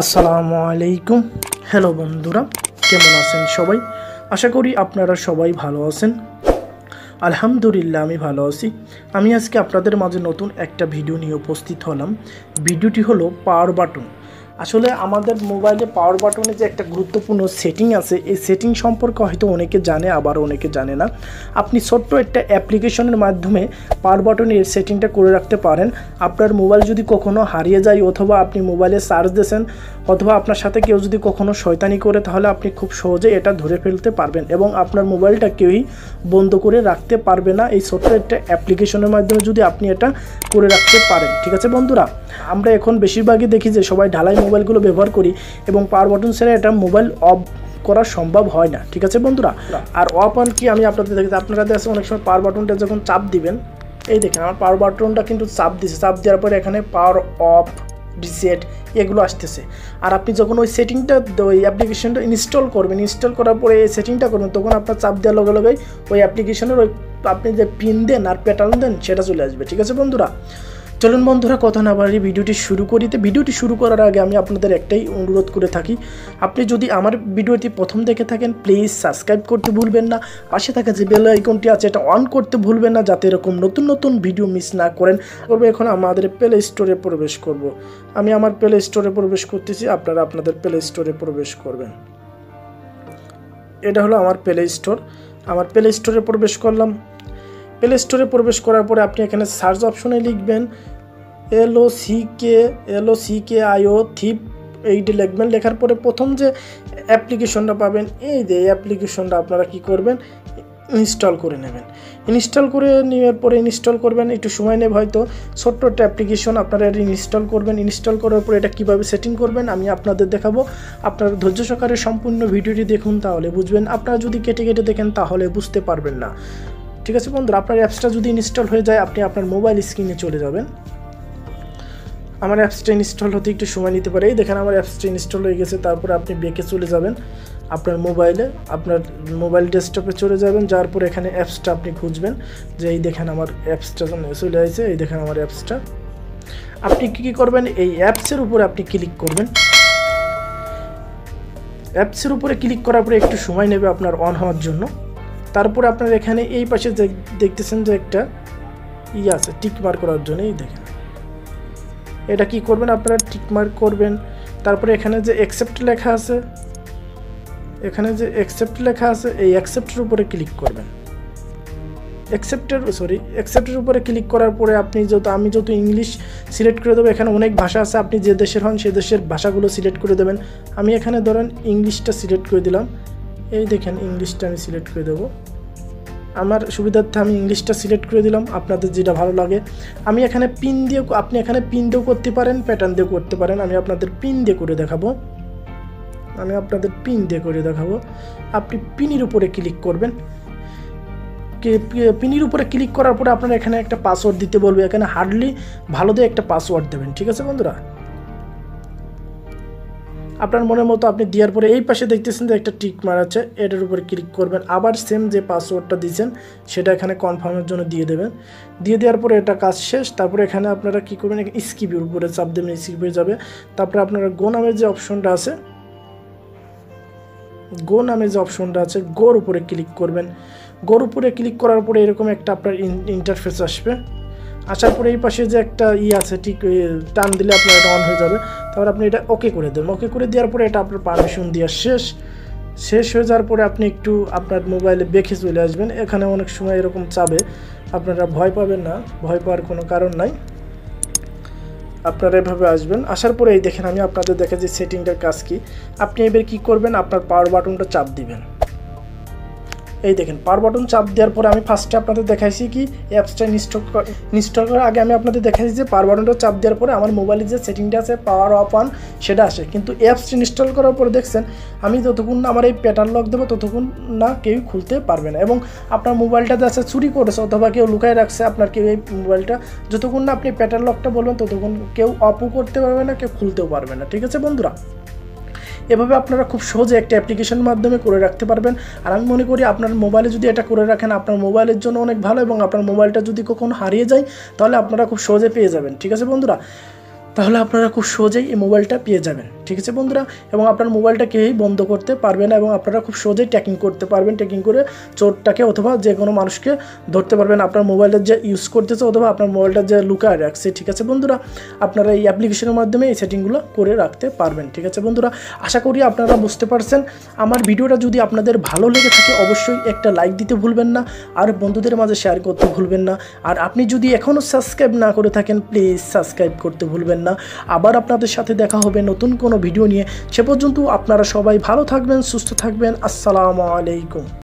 আসসালামু আলাইকুম। হ্যালো বন্ধুরা, কেমন আছেন সবাই? আশা করি আপনারা সবাই ভালো আছেন। আলহামদুলিল্লাহ আমি ভালো আছি। আমি আজকে আপনাদের মাঝে নতুন একটা ভিডিও নিয়ে উপস্থিত হলাম। ভিডিওটি হলো পাওয়ার বাটন। আসলে আমাদের মোবাইলে পাওয়ার বাটনে যে একটা গুরুত্বপূর্ণ সেটিং আছে, এই সেটিং সম্পর্কে হয়তো অনেকে জানে, আবার অনেকে জানে না। আপনি ছোট্ট একটা অ্যাপ্লিকেশনের মাধ্যমে পাওয়ার বাটনে এই সেটিংটা করে রাখতে পারেন। আপনার মোবাইল যদি কখনো হারিয়ে যায়, অথবা আপনি মোবাইলে চার্জ দিয়েছেন, অথবা আপনার সাথে কেউ যদি কখনো শয়তানি করে, তাহলে আপনি খুব সহজে এটা ধরে ফেলতে পারবেন এবং আপনার মোবাইলটা কেউই বন্ধ করে রাখতে পারবে না এই ছোট্ট একটা অ্যাপ্লিকেশনের মাধ্যমে যদি আপনি এটা করে রাখতে পারেন। ঠিক আছে বন্ধুরা, আমরা এখন বেশিরভাগই দেখি যে সবাই ঢালাই মোবাইলগুলো ব্যবহার করি এবং পাওয়ার বাটন ছাড়া এটা মোবাইল অফ করা সম্ভব হয় না। ঠিক আছে বন্ধুরা, আর অফ অন কি আমি আপনাদের দেখি, আপনারা দেখেন অনেক সময় পাওয়ার বাটনটা যখন চাপ দিবেন, এই দেখেন আমার পাওয়ার বাটনটা কিন্তু চাপ দিছে, চাপ দেওয়ার পরে এখানে পাওয়ার অফ, রিসেট এগুলো আসতেছে। আর আপনি যখন ওই সেটিংটা, ওই অ্যাপ্লিকেশনটা ইনস্টল করবেন, ইনস্টল করার পরে এই সেটিংটা করবেন, তখন আপনার চাপ দেওয়ার লগে লগে ওই অ্যাপ্লিকেশনের ওই আপনি যে পিন দেন আর প্যাটার্ন দেন সেটা চলে আসবে। ঠিক আছে বন্ধুরা, চলুন বন্ধুরা কথা না বাড়িয়ে ভিডিওটি শুরু করিতে। ভিডিওটি শুরু করার আগে আমি আপনাদের একটাই অনুরোধ করে থাকি, আপনি যদি আমার ভিডিওটি প্রথম দেখে থাকেন প্লিজ সাবস্ক্রাইব করতে ভুলবেন না, পাশে থাকা যে বেল আইকনটি আছে এটা অন করতে ভুলবেন না, যাতে এরকম নতুন নতুন ভিডিও মিস না করেন। এখন আমাদের প্লে স্টোরে প্রবেশ করব। আমি আমার প্লে স্টোরে প্রবেশ করতেছি, আপনারা আপনাদের প্লে স্টোরে প্রবেশ করবেন। এটা হলো আমার প্লে স্টোর। আমার প্লে স্টোরে প্রবেশ করলাম। প্লে স্টোরে প্রবেশ করার পরে আপনি এখানে সার্চ অপশনে লিখবেন LOCKIO থিপ এইটি লিখবেন। লেখার পরে প্রথম যে অ্যাপ্লিকেশনটা পাবেন, এই যে অ্যাপ্লিকেশনটা আপনারা কি করবেন, ইনস্টল করে নেবেন। ইনস্টল করে নেওয়ার পরে ইনস্টল করবেন, একটু সময় নেবে হয়তো। ছোট্ট একটা অ্যাপ্লিকেশন আপনারা এটা ইনস্টল করবেন। ইনস্টল করার পরে এটা কীভাবে সেটিং করবেন আমি আপনাদের দেখাবো। আপনারা ধৈর্য সহকারে সম্পূর্ণ ভিডিওটি দেখুন, তাহলে বুঝবেন। আপনারা যদি কেটে কেটে দেখেন তাহলে বুঝতে পারবেন না। ঠিক আছে বন্ধুরা, আপনার অ্যাপসটা যদি ইনস্টল হয়ে যায় আপনি আপনার মোবাইল স্ক্রিনে চলে যাবেন। আমার অ্যাপসটা ইনস্টল হতে একটু সময় নিতে পারে। এই দেখেন আমার অ্যাপসটা ইনস্টল হয়ে গেছে। তারপরে আপনি ব্যাকে চলে যাবেন আপনার মোবাইলে, আপনার মোবাইল ডেস্কটপে চলে যাবেন। যাওয়ার পরে এখানে অ্যাপসটা আপনি খুঁজবেন, যে এই দেখেন আমার অ্যাপসটা চলে আসছে। এই দেখেন আমার অ্যাপসটা। আপনি কী করবেন, এই অ্যাপসের উপরে আপনি ক্লিক করবেন। অ্যাপসের উপরে ক্লিক করার পরে একটু সময় নেবে আপনার অন হওয়ার জন্য। তারপরে আপনার এখানে এই পাশে যে দেখতেছেন যে একটা আছে টিক মার্ক করার জন্য, এই দেখেন এটা কি করবেন, আপনারা টিক মার্ক করবেন। তারপরে এখানে যে অ্যাকসেপ্ট লেখা আছে, এখানে যে অ্যাকসেপ্ট লেখা আছে এই অ্যাকসেপ্টের উপরে ক্লিক করবেন। অ্যাকসেপ্টের উপরে ক্লিক করার পরে আপনি আমি যত ইংলিশ সিলেক্ট করে দেবো। এখানে অনেক ভাষা আছে, আপনি যে দেশের হন সেই দেশের ভাষাগুলো সিলেক্ট করে দেবেন। আমি এখানে ধরেন ইংলিশটা সিলেক্ট করে দিলাম। এই দেখেন ইংলিশটা আমি সিলেক্ট করে দেবো। আমার সুবিধার্থে আমি ইংলিশটা সিলেক্ট করে দিলাম, আপনাদের যেটা ভালো লাগে। আমি এখানে পিন দিয়ে, আপনি এখানে পিন দিয়েও করতে পারেন, প্যাটার্ন দিয়ে করতে পারেন। আমি আপনাদের পিন দিয়ে করে দেখাবো। আপনি পিনের উপরে ক্লিক করবেন। পিনের উপরে ক্লিক করার পরে আপনারা এখানে একটা পাসওয়ার্ড দিতে বলবে। এখানে হার্ডলি ভালো দিয়ে একটা পাসওয়ার্ড দেবেন। ঠিক আছে বন্ধুরা, আপনার মনের মতো আপনি দেওয়ার পরে এই পাশে দেখতেছেন যে একটা টিক মার আছে, এটার উপরে ক্লিক করবেন। আবার সেম যে পাসওয়ার্ডটা দিয়েছেন সেটা এখানে কনফার্মের জন্য দিয়ে দেবেন। দিয়ে দেওয়ার পরে এটা কাজ শেষ। তারপরে এখানে আপনারা কী করবেন, স্কিপের উপরে চাপ দেবেন, স্কিপ হয়ে যাবে। তারপরে আপনারা গো নামের যে অপশনটা আছে, গোর উপরে ক্লিক করবেন। গোর উপরে ক্লিক করার পরে এরকম একটা আপনার ইন্টারফেস আসবে। আসার পরে এই পাশে যে একটা আছে ঠিক টান দিলে আপনার এটা অন হয়ে যাবে। তারপর আপনি এটা ওকে করে দেবেন। ওকে করে দেওয়ার পরে এটা আপনার পারমিশন দেওয়া শেষ হয়ে যাওয়ার পরে আপনি একটু আপনার মোবাইলে বেঁকে চলে আসবেন। এখানে অনেক সময় এরকম চাবে, আপনারা ভয় পাবেন না, ভয় পাওয়ার কোনো কারণ নাই। আপনারা এভাবে আসবেন। আসার পরে এই দেখেন আমি আপনাদের দেখা যে সেটিংটার কাজ কি। আপনি এবার কী করবেন, আপনার পাওয়ার বাটনটা চাপ দিবেন। এই দেখেন পাওয়ার বাটন চাপ দেওয়ার পরে আমি ফার্স্টে আপনাদের দেখাইছি কি অ্যাপসটা ইনস্টল করার আগে আমি আপনাদের দেখাইছি যে পাওয়ার বাটনটা চাপ দেওয়ার পরে আমার মোবাইলে যে সেটিংটা আছে পাওয়ার অফ অন সেটা আসে। কিন্তু অ্যাপসটা ইনস্টল করার পরে দেখছেন আমি যতক্ষণ না আমার এই প্যাটার্ন লক দেবো ততক্ষণ না কেউ খুলতে পারবে না। এবং আপনার মোবাইলটা আছে চুরি করেছে অথবা কেউ লুকায় রাখছে আপনার কেউ এই মোবাইলটা, যতক্ষণ না আপনি প্যাটার্ন লকটা বলবেন ততক্ষণ কেউ অফও করতে পারবে না, কেউ খুলতেও পারবে না। ঠিক আছে বন্ধুরা, এভাবে আপনারা খুব সহজে একটা অ্যাপ্লিকেশনের মাধ্যমে করে রাখতে পারবেন। আর আমি মনে করি আপনার মোবাইলে যদি এটা করে রাখেন আপনার মোবাইলের জন্য অনেক ভালো, এবং আপনার মোবাইলটা যদি কখনো হারিয়ে যায় তাহলে আপনারা খুব সহজে পেয়ে যাবেন। ঠিক আছে বন্ধুরা, তাহলে আপনারা খুব সহজেই এই মোবাইলটা পেয়ে যাবেন। ঠিক আছে বন্ধুরা, এবং আপনার মোবাইলটা কেউই বন্ধ করতে পারবে না এবং আপনারা খুব সহজেই ট্র্যাকিং করতে পারবেন। ট্র্যাকিং করে চোরটাকে অথবা যে কোনো মানুষকে ধরতে পারবেন আপনার মোবাইলের যে ইউজ করতেছে অথবা আপনার মোবাইলটা যে লুকায় রাখছে। ঠিক আছে বন্ধুরা, আপনারা এই অ্যাপ্লিকেশনের মাধ্যমে এই সেটিংগুলো করে রাখতে পারবেন। ঠিক আছে বন্ধুরা, আশা করি আপনারা বুঝতে পারছেন। আমার ভিডিওটা যদি আপনাদের ভালো লেগে থাকে অবশ্যই একটা লাইক দিতে ভুলবেন না, আর বন্ধুদের মাঝে শেয়ার করতে ভুলবেন না। আর আপনি যদি এখনও সাবস্ক্রাইব না করে থাকেন প্লিজ সাবস্ক্রাইব করতে ভুলবেন না। আবার আপনাদের সাথে দেখা হবে নতুন কোনো ভিডিও নিয়ে। সে পর্যন্ত আপনারা সবাই ভালো থাকবেন, সুস্থ থাকবেন। আসসালামু আলাইকুম।